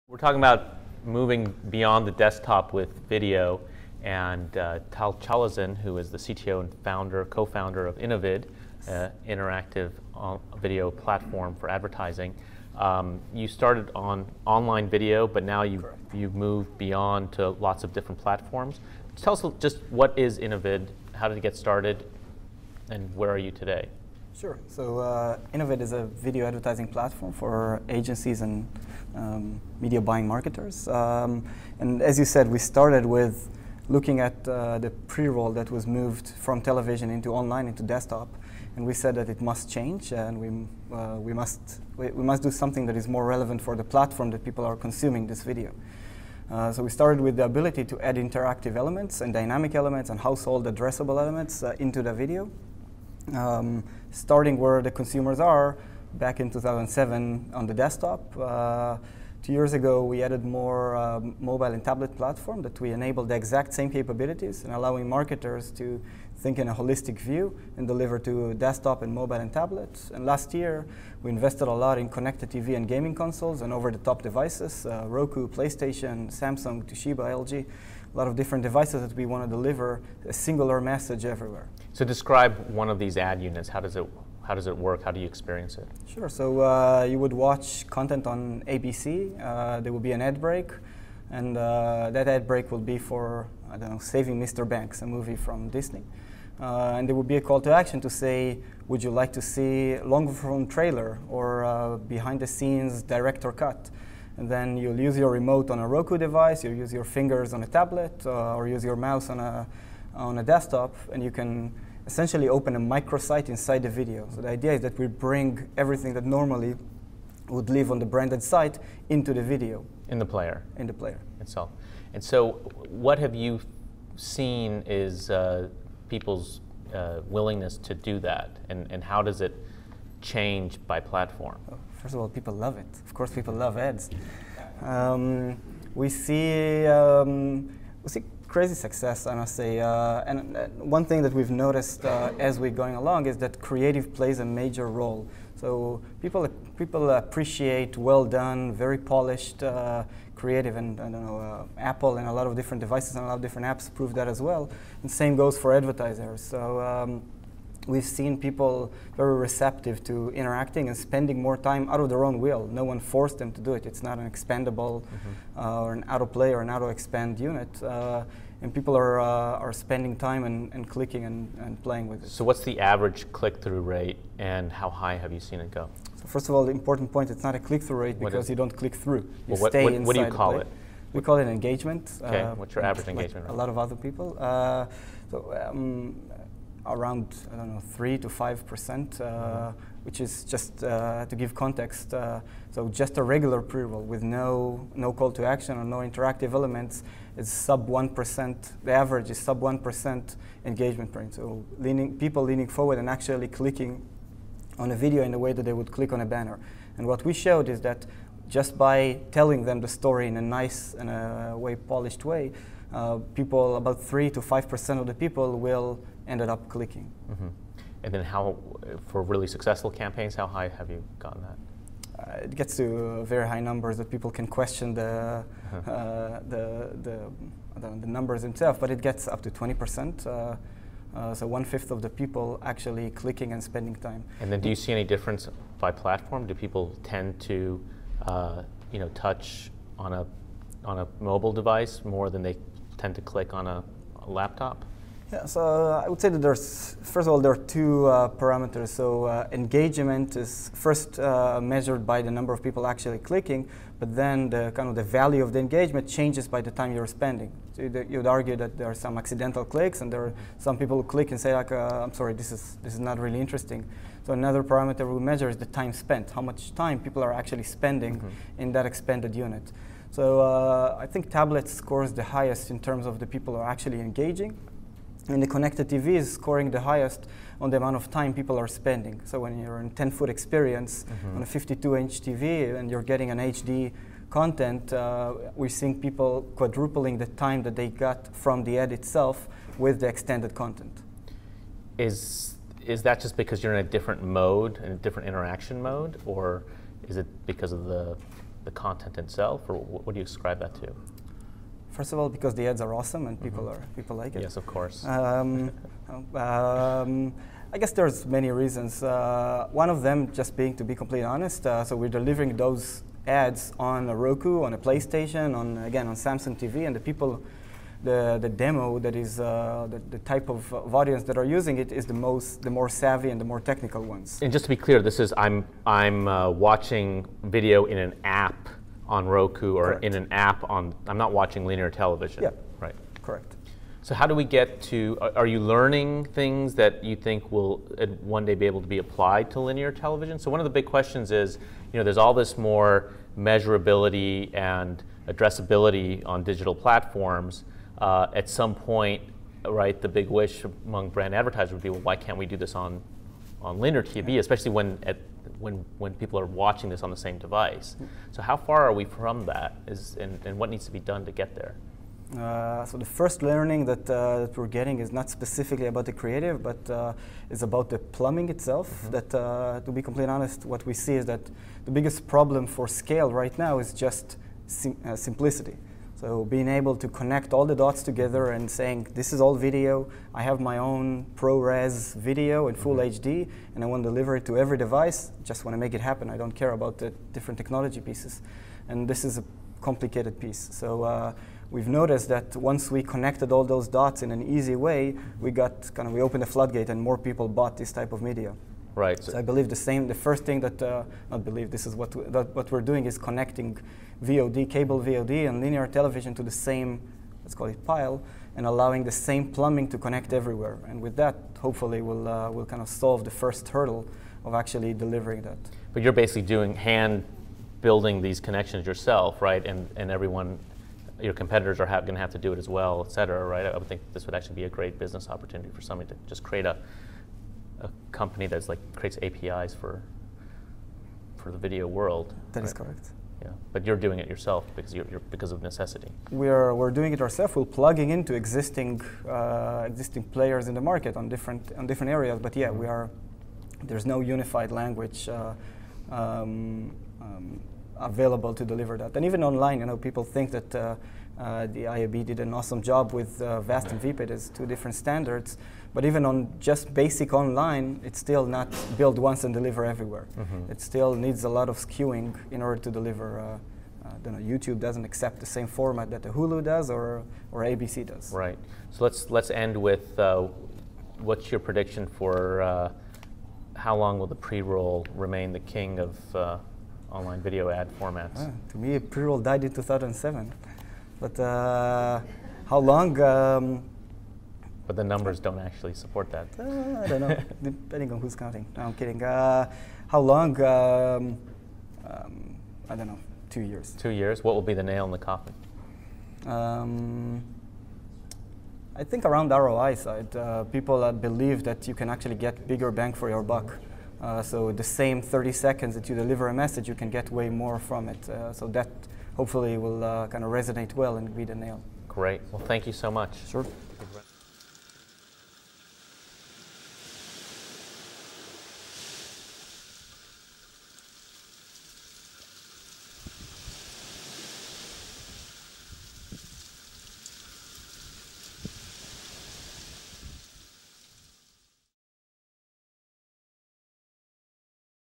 We're talking about moving beyond the desktop with video, and Chalozin, who is the CTO and co-founder of Innovid, interactive video platform for advertising. You started on online video, but now you've moved beyond to lots of different platforms. Tell us just what is Innovid, how did it get started, and where are you today? Sure. So Innovid is a video advertising platform for agencies and media buying marketers. And as you said, we started with looking at the pre-roll that was moved from television into online into desktop, and we said that it must change, and we must do something that is more relevant for the platform that people are consuming this video. So we started with the ability to add interactive elements and dynamic elements and household addressable elements into the video. Starting where the consumers are back in 2007 on the desktop. 2 years ago, we added more mobile and tablet platform that we enabled the exact same capabilities and allowing marketers to think in a holistic view and deliver to desktop and mobile and tablets. And last year, we invested a lot in connected TV and gaming consoles and over-the-top devices, Roku, PlayStation, Samsung, Toshiba, LG, a lot of different devices that we want to deliver a singular message everywhere. So describe one of these ad units. How does it work? How do you experience it? Sure. So you would watch content on ABC. There will be an ad break, and that ad break will be for, I don't know, Saving Mr. Banks, a movie from Disney. And there will be a call to action to say, would you like to see long form trailer or behind the scenes director cut? And then you'll use your remote on a Roku device, you'll use your fingers on a tablet, or use your mouse on a desktop, and you can essentially open a microsite inside the video. So the idea is that we bring everything that normally would live on the branded site into the video. In the player? In the player. Itself. And so what have you seen is people's willingness to do that, and how does it change by platform? First of all, people love it. Of course, people love ads. We see crazy success, I must say. And one thing that we've noticed as we're going along is that creative plays a major role. So people appreciate well done, very polished, creative, and I don't know, Apple and a lot of different devices and a lot of different apps prove that as well. And same goes for advertisers. So we've seen people very receptive to interacting and spending more time out of their own will. No one forced them to do it. It's not an expandable or an auto-play or an auto-expand unit. And people are spending time and clicking and playing with it. So what's the average click-through rate, and how high have you seen it go? So first of all, the important point, it's not a click-through rate because you don't click through. You stay inside. What do you call it? We call it engagement. Okay, what's your average engagement rate? A lot of other people. Around, I don't know, 3 to 5%, which is just to give context. So just a regular pre-roll with no call to action or no interactive elements is sub 1%. The average is sub 1% engagement rate. So people leaning forward and actually clicking on a video in the way that they would click on a banner. And what we showed is that just by telling them the story in a nice and a polished way, people, about 3 to 5% of the people will ended up clicking. And then how, for really successful campaigns, how high have you gotten that? It gets to very high numbers that people can question the numbers themselves, but it gets up to 20%. So 1/5 of the people actually clicking and spending time. And then do you see any difference by platform? Do people tend to touch on a mobile device more than they tend to click on a laptop? Yeah, so I would say that first of all, there are two parameters. So engagement is first measured by the number of people actually clicking, but then the value of the engagement changes by the time you're spending. So you'd argue that there are some accidental clicks, and there are some people who click and say like, I'm sorry, this is not really interesting. So another parameter we measure is the time spent, how much time people are actually spending in that expanded unit. So I think tablet scores the highest in terms of the people who are actually engaging. And the connected TV is scoring the highest on the amount of time people are spending. So when you're in 10-foot experience on a 52-inch TV and you're getting an HD content, we're seeing people quadrupling the time that they got from the ad itself with the extended content. Is that just because you're in a different mode, in a different interaction mode, or is it because of the the content itself, or what do you ascribe that to? First of all, because the ads are awesome and people like it. Yes, of course. I guess there's many reasons. One of them just being, to be completely honest, so we're delivering those ads on a Roku, on a PlayStation, on Samsung TV, and the people, the demo that is the type of audience that are using it is the more savvy and the more technical ones. And just to be clear, this is I'm watching video in an app on Roku or Correct. in an app on. I'm not watching linear television. Yeah. Right. Correct. So how do we get to? Are you learning things that you think will one day be able to be applied to linear television? So one of the big questions is, there's all this more measurability and addressability on digital platforms. At some point, right, the big wish among brand advertisers would be, well, why can't we do this on linear TV, especially when people are watching this on the same device? So how far are we from that, and what needs to be done to get there? So the first learning that we're getting is not specifically about the creative, but is about the plumbing itself. That, to be completely honest, what we see is that the biggest problem for scale right now is just simplicity. So being able to connect all the dots together and saying, this is all video, I have my own ProRes video in full HD, and I want to deliver it to every device, just want to make it happen. I don't care about the different technology pieces. And this is a complicated piece. So we've noticed that once we connected all those dots in an easy way, we opened the floodgate and more people bought this type of media. Right. So I believe the first thing that, this is what we're doing is connecting VOD, cable VOD, and linear television to the same, let's call it pile, and allowing the same plumbing to connect everywhere. And with that, hopefully, we'll kind of solve the first hurdle of actually delivering that. But you're basically hand building these connections yourself, right? And everyone, your competitors are going to have to do it as well, et cetera, right? I would think this would actually be a great business opportunity for somebody to just create a company that's creates APIs for the video world. That is correct. Yeah, but you're doing it yourself because of necessity. We're doing it ourselves. We're plugging into existing players in the market on different areas. But yeah, there's no unified language available to deliver that. And even online, people think that the IAB did an awesome job with VAST and VPID as two different standards. But even on just basic online, it's still not build once and deliver everywhere. It still needs a lot of skewing in order to deliver. YouTube doesn't accept the same format that the Hulu does or ABC does. Right. So let's end with what's your prediction for how long will the pre-roll remain the king of online video ad formats? To me, pre-roll died in 2007. But how long? But the numbers don't actually support that. I don't know, depending on who's counting. No, I'm kidding. How long? I don't know, 2 years. 2 years? What will be the nail in the coffin? I think around the ROI side, people believe that you can actually get bigger bang for your buck. So the same 30 seconds that you deliver a message, you can get way more from it. So that hopefully will kind of resonate well and be the nail. Great. Well, thank you so much. Sure.